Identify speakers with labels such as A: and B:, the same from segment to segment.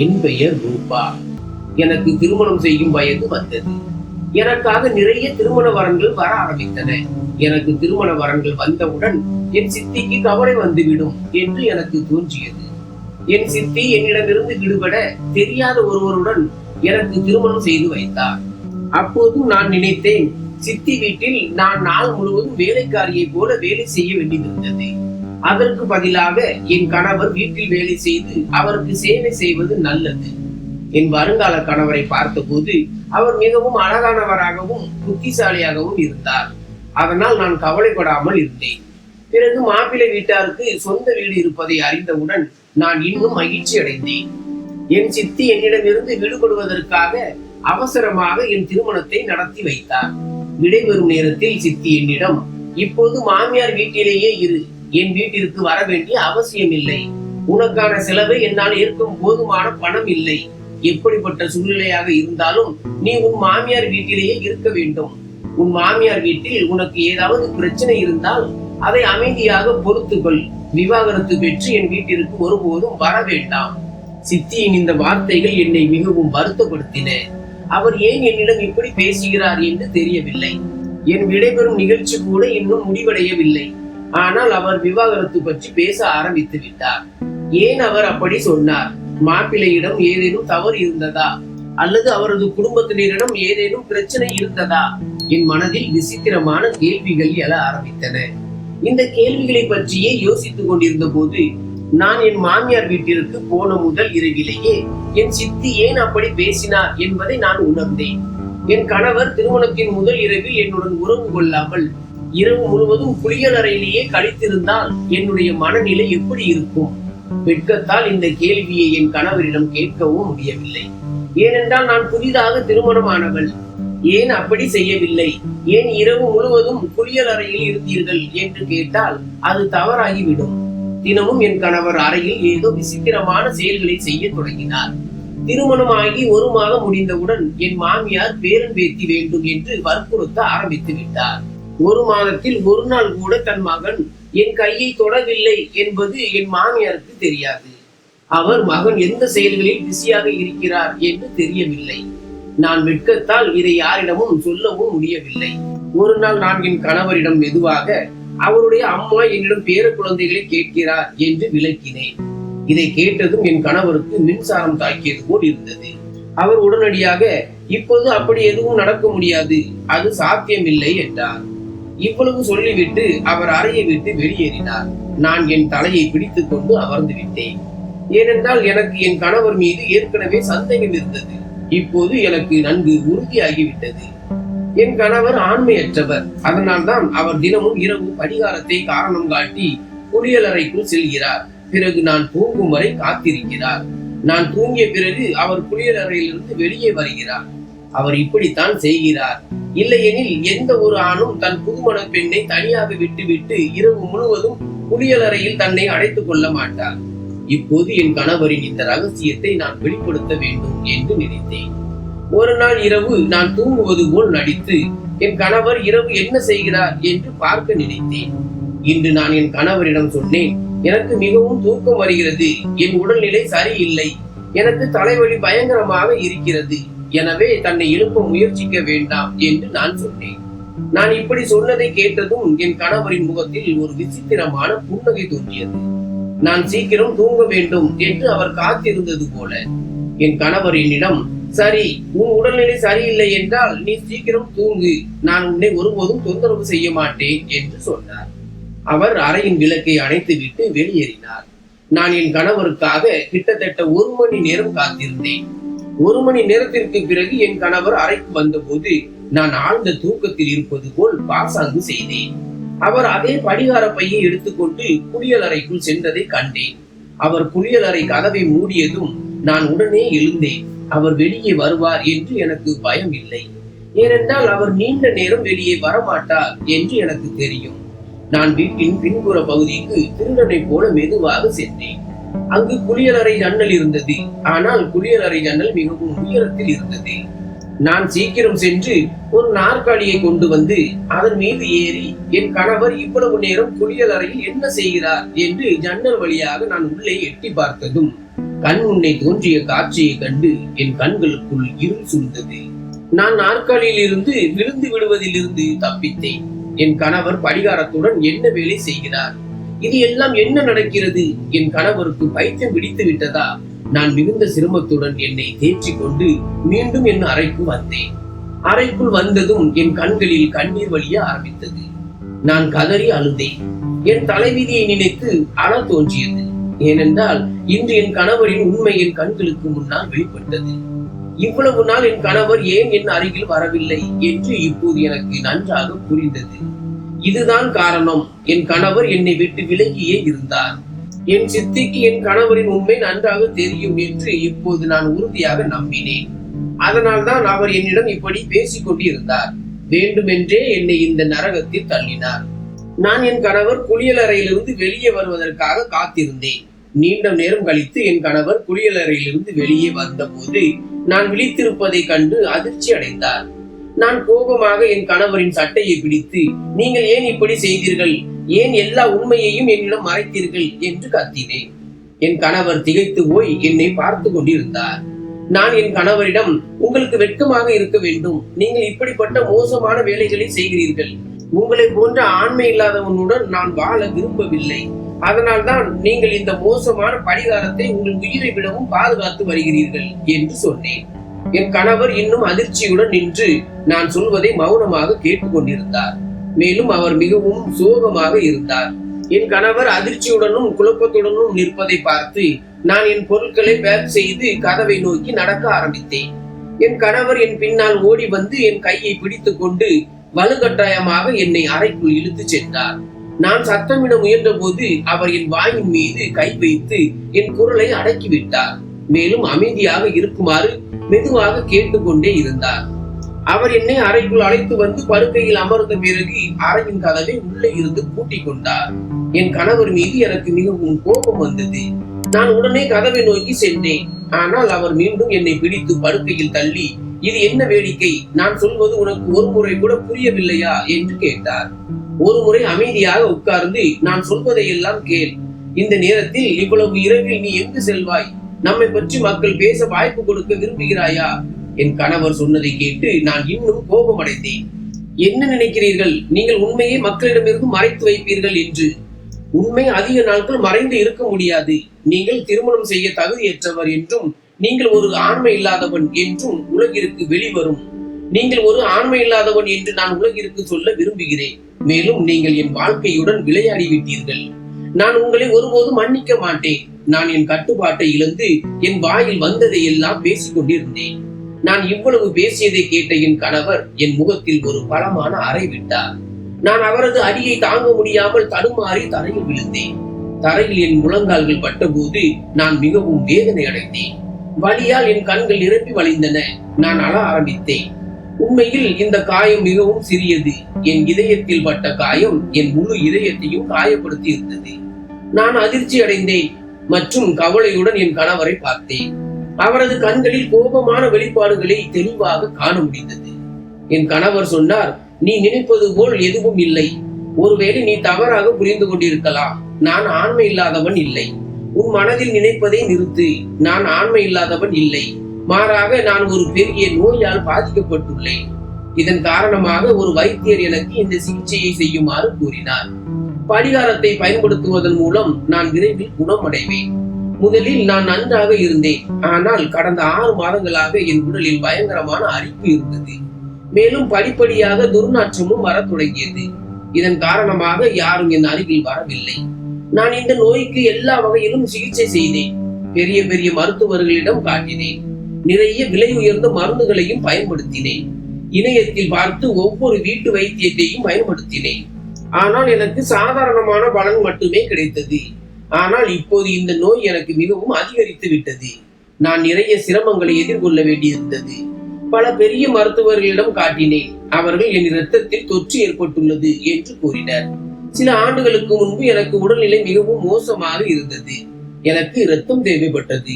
A: என் பெயர் ரூபா. எனக்கு திருமணம் செய்யும் வயது வந்தது. எனக்காக நிறைய திருமண வரன்கள் வர ஆரம்பித்தன. எனக்கு திருமண வரன்கள் வந்தவுடன் என் சித்திக்கு கவலை வந்துவிடும் என்று எனக்கு தோன்றியது. என் சித்தி என்னிடமிருந்து விடுபட தெரியாத ஒருவருடன் எனக்கு திருமணம் செய்து வைத்தார். அப்போதும் நான் நினைத்தேன், சித்தி வீட்டில் நான் நாள் முழுவதும் வேலைக்காரியை போல வேலை செய்ய வேண்டியிருந்தது. அதற்கு பதிலாக என் கணவர் வீட்டில் வேலை செய்து அவருக்கு சேவை செய்வது நல்லது. என் வருங்கால கணவரை பார்த்தபோது அவர் மிகவும் அழகானவராகவும் புத்திசாலியாகவும் இருந்தார். அதனால் நான் கவலைப்படாமல் இருந்தேன். பிறகு மாப்பிள்ளை வீட்டாருக்கு சொந்த வீடு இருப்பதை அறிந்தவுடன் நான் இன்னும் மகிழ்ச்சி அடைந்தேன். என் சித்தி என்னிடமிருந்து விடுபடுவதற்காக அவசரமாக என் திருமணத்தை நடத்தி வைத்தார். விடைபெறும் நேரத்தில் சித்தி என்னிடம், இப்போது மாமியார் வீட்டிலேயே இரு, என் வீட்டிற்கு வர வேண்டிய அவசியம் இல்லை. உனக்கான செலவை என்னால் ஏற்கும் போதுமான பணம் இல்லை. எப்படிப்பட்ட சூழ்நிலையாக இருந்தாலும் நீ உன் மாமியார் வீட்டிலேயே இருக்க வேண்டும். உன் மாமியார் வீட்டில் உனக்கு ஏதாவது பிரச்சனை இருந்தால் அதை அமைதியாக பொறுத்துக்கொள். விவாகரத்து பெற்று என் வீட்டிற்கு ஒருபோதும் வர வேண்டாம். சித்தியின் இந்த வார்த்தைகள் என்னை மிகவும் வருத்தப்படுத்தின. அவர் ஏன் என்னிடம் இப்படி பேசுகிறார் என்று தெரியவில்லை. என் விடைபெறும் நிகழ்ச்சி கூட இன்னும் முடிவடையவில்லை. ஆனால் அவர் விவாகரத்து பற்றி பேச ஆரம்பித்து விட்டார். ஏன் அவர் அப்படி சொன்னார்? மாப்பிள்ளையிடம் ஏதேனும் தவறு இருந்ததா, அல்லது அவரது குடும்பத்தினரிடம் ஏதேனும் பிரச்சனை இருந்ததா? என் மனதில் விசித்திரமான கேள்விகள் எழ ஆரம்பித்தன. இந்த கேள்விகளை பற்றியே யோசித்துக் கொண்டிருந்த போது நான் என் மாமியார் வீட்டிற்கு போன முதல் இரவிலேயே என் சித்தி ஏன் அப்படி பேசினார் என்பதை நான் உணர்ந்தேன். என் கணவர் திருமணத்தின் முதல் இரவில் என்னுடன் உறவு கொள்ளாமல் இரவு முழுவதும் குளியலறையிலேயே கழித்திருந்தால் என்னுடைய மனநிலை எப்படி இருக்கும்? வெட்கத்தால் இந்த கேள்வியை என் கணவரிடம் கேட்கவும் முடியவில்லை. ஏனென்றால் நான் புதிதாக திருமணமானவள். ஏன் அப்படி செய்யவில்லை, ஏன் இரவு முழுவதும் குளியலறையில் இருந்தீர்கள் என்று கேட்டால் அது தவறாகிவிடும். தினமும் என் கணவர் அறையில் ஏதோ விசித்திரமான செயல்களை செய்ய தொடங்கினார். திருமணமாகி 1 மாதம் முடிந்தவுடன் என் மாமியார் பேரன் பேத்தி வேண்டும் என்று வற்புறுத்த ஆரம்பித்து விட்டார். 1 மாதத்தில் 1 நாள் கூட தன் மகன் என் கையை தொடவில்லை என்பது என் மாமியாருக்கு தெரியாது. அவர் மகன் எந்த செயல்களில் பிஸியாக இருக்கிறார் என்று தெரியவில்லை. நான் வெட்கத்தால் இதை யாரிடமும் சொல்லவும் முடியவில்லை. ஒரு நாள் நான் என் கணவரிடம் மெதுவாக, அவருடைய அம்மா என்னிடம் பேர குழந்தைகளை கேட்கிறார் என்று விளக்கினேன். இதை கேட்டதும் என் கணவருக்கு மின்சாரம் தாக்கியது போல் இருந்தது. அவர் உடனடியாக, இப்போது அப்படி எதுவும் நடக்க முடியாது, அது சாத்தியமில்லை என்றார். இவ்வளவு சொல்லிவிட்டு அவர் அறையை விட்டு வெளியேறினார். நான் என் தலையை பிடித்துக் கொண்டு அமர்ந்து விட்டேன். ஏனென்றால் எனக்கு என் கணவர் மீது ஏற்கனவே சந்தேகம் இருந்தது. இப்போது எனக்கு நன்கு உறுதியாகிவிட்டது. என் கணவர் ஆண்மையற்றவர். அதனால்தான் அவர் தினமும் இரவு படிகாரத்தை காரணம் காட்டி குளியலறைக்குள் செல்கிறார். பிறகு நான் தூங்கும் வரை காத்திருக்கிறார். நான் தூங்கிய பிறகு அவர் குளியலறையிலிருந்து வெளியே வருகிறார். அவர் இப்படித்தான் செய்கிறார். இல்லையெனில் எந்த ஒரு ஆணும் தன் புதுமண பெண்ணை தனியாக விட்டுவிட்டு இரவு முழுவதும் குளியலறையில் தன்னை அடைத்துக் கொள்ள மாட்டார். இப்போது என் கணவரின் இந்த ரகசியத்தை நான் வெளிப்படுத்த வேண்டும் என்று நினைத்தேன். ஒரு நாள் இரவு நான் தூங்குவது போல் நடித்து என் கணவர் இரவு என்ன செய்கிறார் என்று பார்க்க நினைத்தேன். இன்று நான் என் கணவரிடம் சொன்னேன், எனக்கு மிகவும் தூக்கம் வருகிறது, என் உடல்நிலை சரியில்லை, எனக்கு தலைவலி பயங்கரமாக இருக்கிறது, எனவே தன்னை எழுப்ப முயற்சிக்க வேண்டாம் என்று நான் சொன்னேன். நான் இப்படி சொன்னதை கேட்டதும் என் கணவரின் முகத்தில் ஒரு விசித்திரமான புன்னகை தோன்றியது. நான் சீக்கிரம் தூங்க வேண்டும் என்று அவர் காத்திருந்தது போல. என் கணவர் என்னிடம், சரி, உன் உடல்நிலை சரியில்லை என்றால் நீ சீக்கிரம் தூங்கு, நான் உன்னை ஒருபோதும் தொந்தரவு செய்ய மாட்டேன் என்று சொன்னார். அவர் அறையின் விளக்கை அணைத்து விட்டு வெளியேறினார். நான் என் கணவருக்காக கிட்டத்தட்ட 1 மணி நேரம் காத்திருந்தேன். 1 மணி நேரத்திற்கு பிறகு என் கணவர் அறைக்கு வந்தபோது நான் ஆழ்ந்த தூக்கத்தில் இருப்பது போல் பாசாங்கு செய்தேன். அவர் அதே படிகார பையை எடுத்துக்கொண்டு குளியலறைக்குள் சென்றதை கண்டேன். அவர் குளியலறை கதவை மூடியதும் நான் உடனே எழுந்தேன். அவர் வெளியே வருவார் என்று எனக்கு பயம் இல்லை. ஏனென்றால் அவர் நீண்ட நேரம் வெளியே வரமாட்டார் என்று எனக்கு தெரியும். நான் வீட்டின் பின்புற பகுதிக்கு திருடனை போல மெதுவாக சென்றேன். அங்கு குளியலறை ஜன்னல் இருந்தது. ஆனால் குளியலறை ஜன்னல் மிகவும் உயரத்தில் இருந்தது. நான் சீக்கிரம் சென்று ஒரு நாற்காலியை கொண்டு வந்து அதன் மீது ஏறி என் கணவர் இவ்வளவு நேரம் குளியலறையில் என்ன செய்கிறார் என்று ஜன்னல் வழியாக நான் உள்ளே எட்டி பார்த்ததும் கண் முன்னே தோன்றிய காட்சியை கண்டு என் கண்களுக்குள் இருள் சூழ்ந்தது. நான் நாற்காலியில் இருந்து விழுந்து விடுவதிலிருந்து தப்பித்தேன். என் கணவர் படிகாரத்துடன் என்ன வேலை செய்கிறார்? இது எல்லாம் என்ன நடக்கிறது? என் கணவருக்கு பைத்தியம் பிடித்து விட்டதா? நான் மிகுந்த சிரமத்துடன் என்னை தேற்றிக் கொண்டு மீண்டும் என் அறைக்கு வந்தேன். அறைக்குள் வந்ததும் என் கண்களில் கண்ணீர் வழிய ஆரம்பித்தது. நான் கதறி அழுதேன். என் தலைவிதியை நினைத்து அழ தோன்றியது. ஏனென்றால் இன்று என் கணவரின் உண்மை என் கண்களுக்கு முன்னால் வெளிப்பட்டது. இவ்வளவு நாள் என் கணவர் ஏன் என் அருகில் வரவில்லை என்று இப்போது எனக்கு நன்றாக புரிந்தது. இதுதான் காரணம். என் கணவர் என்னை விட்டு விலகியே இருந்தார். என் சித்திக்கு என் கணவரின் உண்மை நன்றாக தெரியும் என்று இப்போது நான் உறுதியாக நம்பினேன். அதனால் தான் அவர் என்னிடம் இப்படி பேசிக் கொண்டிருந்தார். வேண்டுமென்றே என்னை இந்த நரகத்தில் தள்ளினார். நான் என் கணவர் குளியலறையிலிருந்து வெளியே வருவதற்காக காத்திருந்தேன். நீண்ட நேரம் கழித்து என் கணவர் குளியலறையிலிருந்து வெளியே வந்தபோது நான் விழித்திருப்பதை கண்டு அதிர்ச்சி அடைந்தார். நான் கோபமாக என் கணவரின் சட்டையை பிடித்து, நீங்கள் ஏன் இப்படி செய்தீர்கள்? ஏன் எல்லா உண்மையையும் என்னிடம் மறைத்தீர்கள் என்று கத்தினேன். என் கணவர் திகைத்து போய் என்னை பார்த்து கொண்டிருந்தார். நான் என் கணவரிடம், உங்களுக்கு வெட்கமாக இருக்க வேண்டும். நீங்கள் இப்படிப்பட்ட மோசமான வேலைகளை செய்கிறீர்கள். உங்களை போன்ற ஆண்மை இல்லாதவனுடன் நான் வாழ விரும்பவில்லை. அதனால்தான் நீங்கள் இந்த மோசமான படிகாரத்தை உங்கள் உயிரை விடவும் பாதுகாத்து வருகிறீர்கள் என்று சொன்னேன். என் கணவர் இன்னும் அதிர்ச்சியுடன் நின்று நான் சொல்வதை மௌனமாக கேட்டுக்கொண்டிருந்தார். மேலும் அவர் மிகவும் சோகமாக இருந்தார். என் கணவர் அதிர்ச்சியுடனும் குழப்பத்துடனும் நிற்பதை பார்த்து நான் என் பொருட்களை பேக் செய்து கதவை நோக்கி நடக்க ஆரம்பித்தேன். என் கணவர் என் பின்னால் ஓடி வந்து என் கையை பிடித்துக் கொண்டு வலுக்கட்டாயமாக என்னை அறைக்குள் இழுத்து சென்றார். நான் சத்தமிட முயன்ற போது அவர் என் வாயின் மீது கை வைத்து என் குரலை அடக்கிவிட்டார். மேலும் அமைதியாக இருக்குமாறு மெதுவாக கேட்டுக்கொண்டே இருந்தார். அவர் என்னை அறைக்குள் அழைத்து வந்து படுக்கையில் அமர்ந்த பிறகு அறையின் கதவை உள்ளே இருந்து பூட்டிக் கொண்டார். என் கணவர் மீது எனக்கு மிகவும் கோபம் வந்தது. நான் உடனே கதவை நோக்கி சென்றேன். ஆனால் அவர் மீண்டும் என்னை பிடித்து படுக்கையில் தள்ளி, இது என்ன வேடிக்கை? நான் சொல்வது உனக்கு ஒரு முறை கூட புரியவில்லையா என்று கேட்டார். ஒரு முறை அமைதியாக உட்கார்ந்து நான் சொல்வதை எல்லாம் கேள். இந்த நேரத்தில் இவ்வளவு இரவில் நீ எங்கு செல்வாய்? நம்மை பற்றி மக்கள் பேச வாய்ப்பு கொடுக்க விரும்புகிறாயா? என் கணவர் சொன்னதை கேட்டு நான் இன்னும் கோபமடைந்தேன். என்ன நினைக்கிறீர்கள்? நீங்கள் உண்மையை மக்களிடமிருந்து மறைத்து வைப்பீர்கள் என்று. உண்மை அதிக நாட்கள் மறைந்து இருக்க முடியாது. நீங்கள் திருமணம் செய்ய தகுதியற்றவர் என்றும் நீங்கள் ஒரு ஆண்மை இல்லாதவன் என்றும் உலகிற்கு வெளிவரும். நீங்கள் ஒரு ஆண்மை இல்லாதவன் என்று நான் உலகிற்கு சொல்ல விரும்புகிறேன். மேலும் நீங்கள் என் வாழ்க்கையுடன் விளையாடி விட்டீர்கள். நான் உங்களை ஒருபோதும் மன்னிக்க மாட்டேன். நான் என் கட்டுப்பாட்டை இழந்து என் வாயில் வந்ததை எல்லாம் பேசிக் கொண்டிருந்தேன். நான் இவ்வளவு பேசியதை கேட்ட என் கணவர் என் முகத்தில் ஒரு பலமான அறை விட்டார். நான் அவரது அடியை தாங்க முடியாமல் தடுமாறி தரையில் விழுந்தேன். தரையில் என் முழங்கால்கள் பட்டபோது நான் மிகவும் வேதனை அடைந்தேன். வலியால் என் கண்கள் நிரம்பி வழிந்தன. நான் அழ ஆரம்பித்தேன். உண்மையில் இந்த காயம் மிகவும் சிறியது. என் இதயத்தில் பட்ட காயம் என் முழு இதயத்தையும் காயப்படுத்தி இருந்தது. நான் அதிர்ச்சி அடைந்தேன் மற்றும் கவலையுடன் என் கணவரை பார்த்தேன். அவரது கண்களில் கோபமான வெளிப்பாடுகளை தெளிவாக காண முடிந்தது. என் கணவர் சொன்னார், நீ நினைப்பது போல் எதுவும் இல்லை. ஒருவேளை நீ தவறாக புரிந்து கொண்டிருக்கலாம். நான் ஆண்மை இல்லாதவன் இல்லை. உன் மனதில் நினைப்பதை நிறுத்து. நான் ஆண்மை இல்லாதவன் இல்லை. மாறாக நான் ஒரு பெரிய நோயால் பாதிக்கப்பட்டுள்ளேன். இதன் காரணமாக ஒரு வைத்தியர் எனக்கு இந்த சிகிச்சையை செய்யுமாறு கூறினார். படிகாரத்தை பயன்படுத்துவதன் மூலம் நான் விரைவில் குணமடைவேன். முதலில் நான் நன்றாக இருந்தேன். ஆனால் கடந்த 6 மாதங்களாக என் உடலில் பயங்கரமான அரிப்பு இருந்தது. மேலும் படிப்படியாக துர்நாற்றமும் வர தொடங்கியது. இதன் காரணமாக யாரும் என் அருகில் வரவில்லை. நான் இந்த நோய்க்கு எல்லா வகையிலும் சிகிச்சை செய்தேன். பெரிய பெரிய மருத்துவர்களிடம் காட்டினேன். நிறைய விலை உயர்ந்த மருந்துகளையும் பயன்படுத்தினேன். இணையத்தில் பார்த்து ஒவ்வொரு வீட்டு வைத்தியத்தையும் பயன்படுத்தினேன். ஆனால் எனக்கு சாதாரணமான பலன் மட்டுமே கிடைத்தது. ஆனால் இப்போது இந்த நோய் எனக்கு மிகவும் அதிகரித்து விட்டது. நான் நிறைய சிரமங்களை எதிர்கொள்ள வேண்டியிருந்தது. பல பெரிய மருத்துவர்களிடம் காட்டினேன். அவர்கள் என் இரத்தத்தில் தொற்று ஏற்பட்டுள்ளது என்று கூறினர். சில ஆண்டுகளுக்கு முன்பு எனக்கு உடல்நிலை மிகவும் மோசமாக இருந்தது. எனக்கு இரத்தம் தேவைப்பட்டது.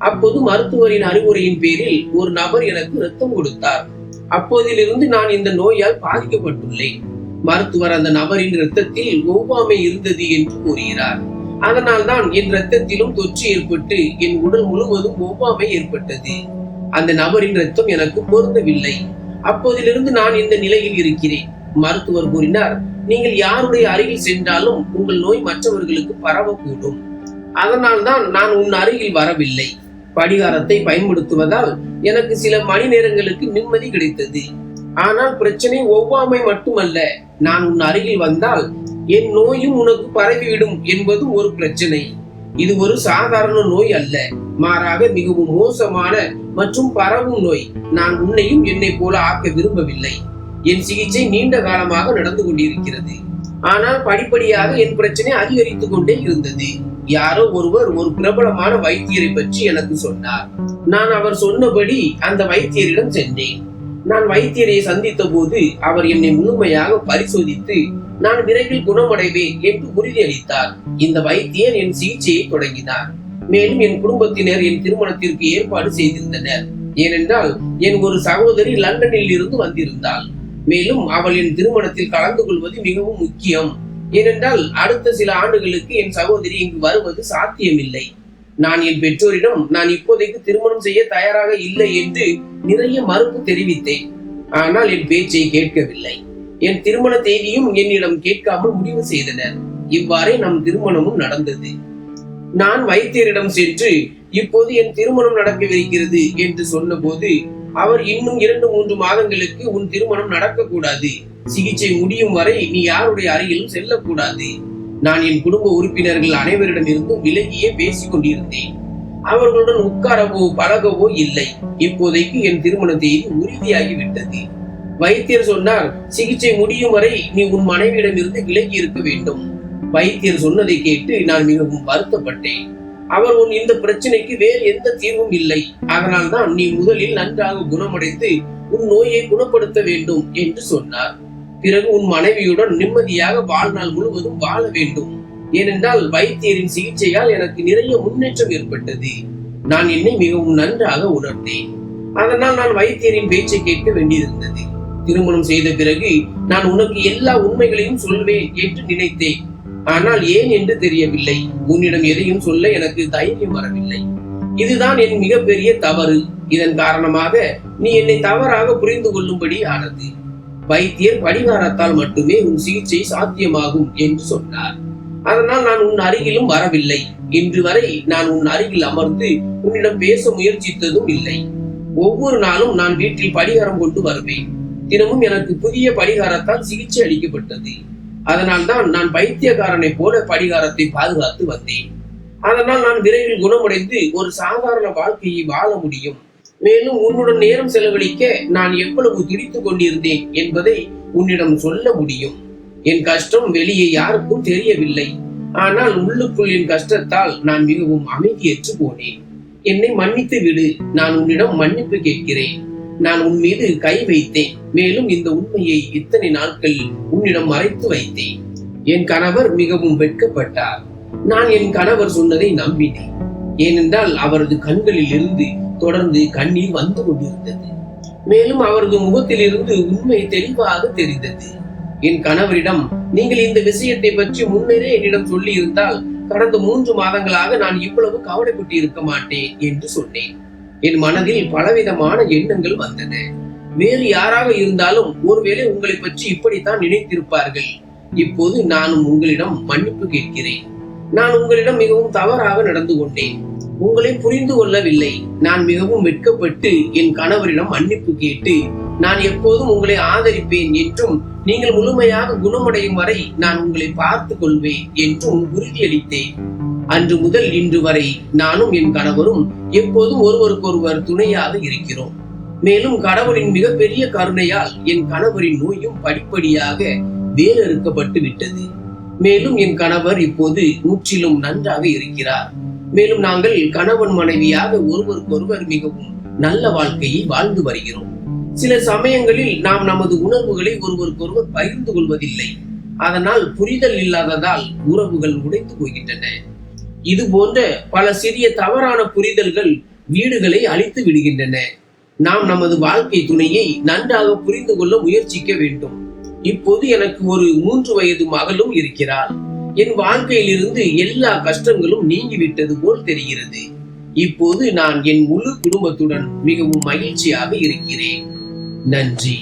A: அப்போது மருத்துவரின் அறிவுரையின் பேரில் ஒரு நபர் எனக்கு இரத்தம் கொடுத்தார். அப்போதிலிருந்து நான் இந்த நோயால் பாதிக்கப்பட்டுள்ளேன். மருத்துவர் அந்த நபரின் இரத்தத்தில் ஒவ்வாமை இருந்தது என்று கூறுகிறார். அதனால்தான் என் இரத்தத்திலும் தொற்று ஏற்பட்டு என் உடல் முழுவதும் ஒவ்வாமை ஏற்பட்டது. அந்த நபரின் இரத்தம் எனக்கு பொருந்தவில்லை. அப்போதிலிருந்து நான் இந்த நிலையில் இருக்கிறேன். மருத்துவர் கூறினார், நீங்கள் யாருடைய அருகில் சென்றாலும் உங்கள் நோய் மற்றவர்களுக்கு பரவக்கூடும். அதனால்தான் நான் உன் அருகில் வரவில்லை. படிகாரத்தை பயன்படுத்துவதால் எனக்கு சில மணி நேரங்களுக்கு நிம்மதி கிடைத்தது. ஆனால் பிரச்சனை ஒவ்வாமை மட்டுமல்ல. நான் உன் அருகில் வந்தால் என் நோயும் உனக்கு பரவிவிடும் என்பதும் ஒரு பிரச்சனை. இது ஒரு சாதாரண நோய் அல்ல, மாறாக மிகவும் மோசமான மற்றும் பரவும் நோய். நான் உன்னையும் என்னை போல ஆக்க விரும்பவில்லை. என் சிகிச்சை நீண்ட காலமாக நடந்து கொண்டிருக்கிறது. ஆனால் படிப்படியாக என் பிரச்சனை அதிகரித்துக் கொண்டே இருந்தது. யாரோ ஒருவர் ஒரு பிரபலமான வைத்தியரை பற்றி எனக்கு சொன்னார். நான் அவர் சொன்னபடி அந்த வைத்தியரிடம் சென்றேன். நான் வைத்தியரை சந்தித்த போது அவர் என்னை முழுமையாக பரிசோதித்து நான் விரைவில் குணமடைவேன் என்று உறுதியளித்தார். இந்த வைத்தியர் என் சிகிச்சையை தொடங்கினார். மேலும் என் குடும்பத்தினர் என் திருமணத்திற்கு ஏற்பாடு செய்திருந்தனர். ஏனென்றால் என் ஒரு சகோதரி லண்டனில் இருந்து வந்திருந்தாள். மேலும் அவள் என் திருமணத்தில் கலந்து கொள்வது மிகவும் முக்கியம். ஏனென்றால் அடுத்த சில ஆண்டுகளுக்கு என் சகோதரி இங்கு வருவது சாத்தியமில்லை. நான் என் பெற்றோரிடம் நான் இப்போதைக்கு திருமணம் செய்ய தயாராக இல்லை என்று நிறைய மறுப்பு தெரிவித்தேன். ஆனால் என் பேச்சை கேட்கவில்லை. என் திருமண தேதியும் என்னிடம் கேட்காமல் முடிவு செய்தனர். இவ்வாறே நம் திருமணமும் நடந்தது. நான் வைத்தியரிடம் சென்று இப்போது என் திருமணம் நடக்கவிருக்கிறது என்று சொன்ன போது அவர் இன்னும் 2-3 மாதங்களுக்கு உன் திருமணம் நடக்கக்கூடாது. சிகிச்சை முடியும் வரை நீ யாருடைய அருகிலும் செல்லக்கூடாது. நான் என் குடும்ப உறுப்பினர்கள் அனைவரிடமிருந்தும் விலகியே பேசிக் கொண்டிருந்தேன். அவர்களுடன் உட்காரவோ பழகவோ இல்லை. இப்போதைக்கு என் திருமண தேதி உறுதியாகிவிட்டது. வைத்தியர் சொன்னார், சிகிச்சை முடியும் வரை நீ உன் மனைவியிடமிருந்து விலகி இருக்க வேண்டும். வைத்தியர் சொன்னதை கேட்டு நான் மிகவும் வருத்தப்பட்டேன். அவர் உன் இந்த பிரச்சனைக்கு வேறு எந்த தீர்வும் இல்லை. அதனால் தான் நீ முதலில் நன்றாக குணமடைந்து உன் நோயை குணப்படுத்த வேண்டும் என்று சொன்னார். பிறகு உன் மனைவியுடன் நிம்மதியாக வாழ்நாள் முழுவதும் வாழ வேண்டும். ஏனென்றால் வைத்தியரின் சிகிச்சையால் எனக்கு நிறைய முன்னேற்றம் ஏற்பட்டது. நான் என்னை மிகவும் நன்றாக உணர்ந்தேன். அதனால் நான் வைத்தியரின் பேச்சை கேட்க வேண்டியிருந்தது. திருமணம் செய்த பிறகு நான் உனக்கு எல்லா உண்மைகளையும் சொல்வேன் என்று நினைத்தேன். ஆனால் ஏன் என்று தெரியவில்லை. உன்னிடம் எதையும் சொல்ல எனக்கு தைரியம் வரவில்லை. இதுதான் என் மிகப்பெரிய தவறு. இதன் காரணமாக நீ என்னை தவறாக புரிந்து கொள்ளும்படி ஆனது. வைத்தியர் படிகாரத்தால் மட்டுமே உன் சிகிச்சை சாத்தியமாகும் என்று சொன்னார். அதனால் நான் உன் அருகிலும் வரவில்லை. இன்று வரை நான் உன் அருகில் அமர்ந்து உன்னிடம் பேச முயற்சித்ததும் இல்லை. ஒவ்வொரு நாளும் நான் வீட்டில் படிகாரம் கொண்டு வருவேன். தினமும் எனக்கு புதிய படிகாரத்தால் சிகிச்சை அளிக்கப்பட்டது. அதனால் தான் நான் பைத்தியக்காரனை போல படிகாரத்தை பாதுகாத்து வந்தேன். அதனால் நான் விரைவில் குணமடைந்து ஒரு சாதாரண வாழ்க்கையை வாழ முடியும். மேலும் உன்னுடன் நேரம் செலவழிக்க நான் எவ்வளவு துடித்துக் கொண்டிருந்தேன் என்பதை உன்னிடம் சொல்ல முடியும். என் கஷ்டம் வெளியே யாருக்கும் தெரியவில்லை. ஆனால் உள்ளுக்குள் என் கஷ்டத்தால் நான் மிகவும் அமைதியற்று போனேன். என்னை மன்னித்து விடு. நான் உன்னிடம் மன்னிப்பு கேட்கிறேன். நான் உன் மீது கை வைத்தேன். மேலும் இந்த உண்மையை இத்தனை நாட்கள் உன்னிடம் மறைத்து வைத்தேன். என் கணவர் மிகவும் வெட்கப்பட்டார். நான் என் கணவர் சொன்னதை நம்பினேன். ஏனென்றால் அவரது கண்களில் இருந்து தொடர்ந்து கண்ணீர் வந்து கொண்டிருந்தது. மேலும் அவரது முகத்தில் இருந்து உண்மை தெளிவாக தெரிந்தது. என் கணவரிடம், நீங்கள் இந்த விஷயத்தை பற்றி முன்னரே என்னிடம் சொல்லி இருந்தால் கடந்த 3 மாதங்களாக நான் இவ்வளவு கவலைப்பட்டு இருக்க மாட்டேன் என்று சொன்னேன். என் மனதில் பலவிதமான எண்ணங்கள் வந்தன. வேறு யாராக இருந்தாலும் ஒருவேளை உங்களை பற்றி இப்படித்தான் நினைத்திருப்பார்கள். இப்போது நானும் உங்களிடம் மன்னிப்பு கேட்கிறேன். நான் உங்களிடம் மிகவும் தவறாக நடந்து கொண்டேன். உங்களை புரிந்து கொள்ளவில்லை. நான் மிகவும் வெட்கப்பட்டு என் கணவரிடம் மன்னிப்பு கேட்டு நான் எப்போதும் உங்களை ஆதரிப்பேன் என்றும் நீங்கள் முழுமையாக குணமடையும் வரை நான் உங்களை பார்த்துக் கொள்வேன் என்றும் உறுதியளித்தேன். அன்று முதல் இன்று வரை நானும் என் கணவரும் எப்போதும் ஒருவருக்கொருவர் துணையாக இருக்கிறோம். மேலும் கடவுளின் மிகப்பெரிய கருணையால் என் கணவரின் நோயும் படிப்படியாக வேறறுக்கப்பட்டு விட்டது. மேலும் என் கணவர் இப்போது முற்றிலும் நன்றாக இருக்கிறார். மேலும் நாங்கள் கணவன் மனைவியாக ஒருவருக்கொருவர் மிகவும் நல்ல வாழ்க்கையை வாழ்ந்து வருகிறோம். சில சமயங்களில் நாம் நமது உணர்வுகளை ஒருவருக்கொருவர் பகிர்ந்து கொள்வதில்லை. அதனால் புரிதல் இல்லாததால் உறவுகள் உடைந்து போகின்றன. இது போன்ற பல சிறிய தவறான புரிதல்கள் வீடுகளை அழித்து விடுகின்றன. நாம் நமது வாழ்க்கை துணையை நன்றாக புரிந்து கொள்ள முயற்சிக்க வேண்டும். இப்போது எனக்கு ஒரு 3 வயது மகளும் இருக்கிறாள். என் வாழ்க்கையிலிருந்து எல்லா கஷ்டங்களும் நீங்கிவிட்டது போல் தெரிகிறது. இப்போது நான் என் முழு குடும்பத்துடன் மிகவும் மகிழ்ச்சியாக இருக்கிறேன். நன்றி.